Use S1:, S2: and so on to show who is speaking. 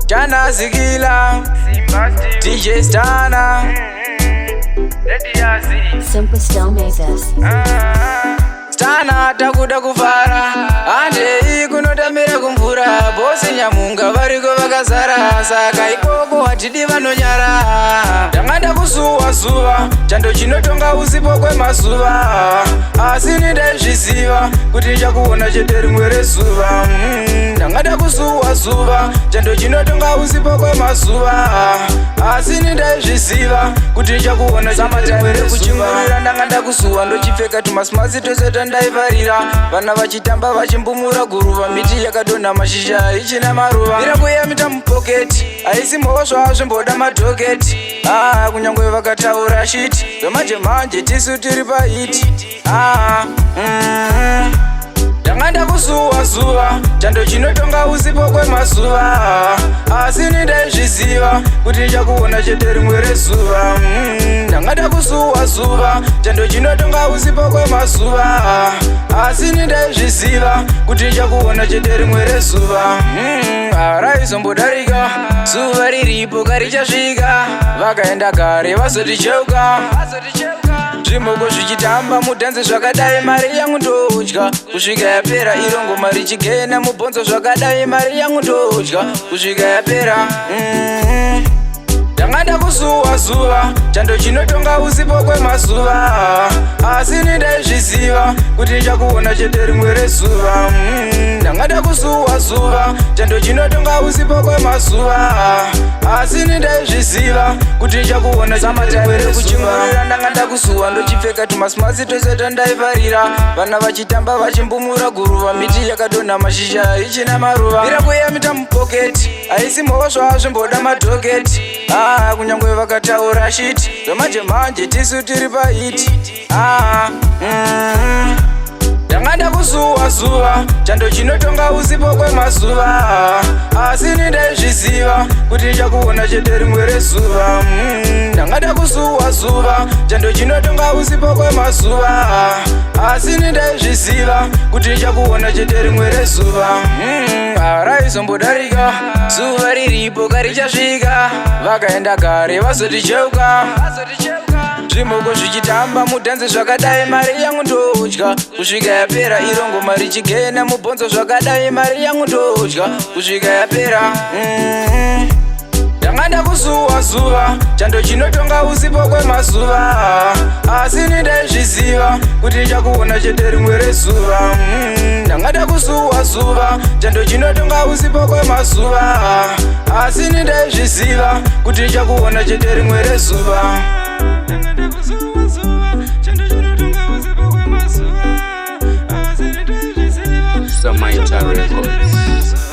S1: Stana Zigila, DJ Stana.
S2: Simple still made this.
S1: Stana takuda kufara ande kunotamira kumvura bose nyamunga variko vakazara saka ikoko hatidi vanonyara ndangada kusuwa zuva chando chinotonga usipo kwemazuva asi nindaizviziva kuti ndichakuona chete rimwe rezuva ndangada kusuwa zuva chando chinotonga usipo kwemazuva asi nindaizviziva kuti ndichakuona chete rimwe rezuva ndangada kusuwa ndochipfeka tumasimasi tose ndaivarira vana vachitamba vachimbumura guruva miti yakadonha mashizha ichina maruva mirakuyamita mupoketi haisi mhosva zvimboda madhoketi kunyange vakataura shiti zvemanje manje tisu tiri pahiti ndangada kusuwa zuva chando chinotonga usipo kwemazuva asi nindaizviziva kuti ndichakuona chete rimwe rezuva ndangada kusuwa zuva chando chinotonga usipo kwemazuva asi nindaizviziva kuti ndichakuona chete rimwe rezuva raizomboddarika zuva riripo karichasvika vakaenda kare vazoticheuka zvimoko zvichitamba mudhanze zvakadai mari yangu ndodya kusvika yapera irongo mari chigena mubhonzo zvakadai mari yangu ndodya kusvika yapera ndangada kusuwa zuva chando chinotonga usipo kwemazuva asi nindaizviziva kuti ndichakuona chete rimwe rezuva ndangada kusuwa zuva chando chinotonga usipo kwemazuva asi nindaizviziva kuti ndichakuona chete kuchimurira ndangada kusuwa ndochipfeka tumasimasi tose tandaivarira vana vachitamba vachimbumura guruva miti yakadonha mashizha ichina maruva mirakuyamita mupoketi haisi mhosva zvimboda madhoketi kunyange vakataura shiti zvemanje manje tisu tiri pahiti ndangada kusuwa zuva chando chinotonga usipo kwemazuva asi nindaizviziva kuti ndichakuona chete rimwe rezuva ndangada kusuwa zuva chando chinotonga usipo kwemazuva asi nindaizviziva kuti ndichakuona chete rimwe rezuva raizomboddarika zuva riripo karichasvika vakaenda kare vazoticheuka zvimoko zvichitamba mudhanze zvakadai mari yangu ndodya kusvika yapera irongo mari chigena mubhonzo zvakadai mari yangu ndodya kusvika yapera ndangada kusuwa zuva chando chinotonga usipo kwemazuva asi nindaizviziva kuti ndichakuona chete rimwe rezuva ndangada kusuwa zuva chando chinotonga usipo kwemazuva asi nindaizviziva kuti ndichakuona chete rimwe rezuva
S3: Samaita Records.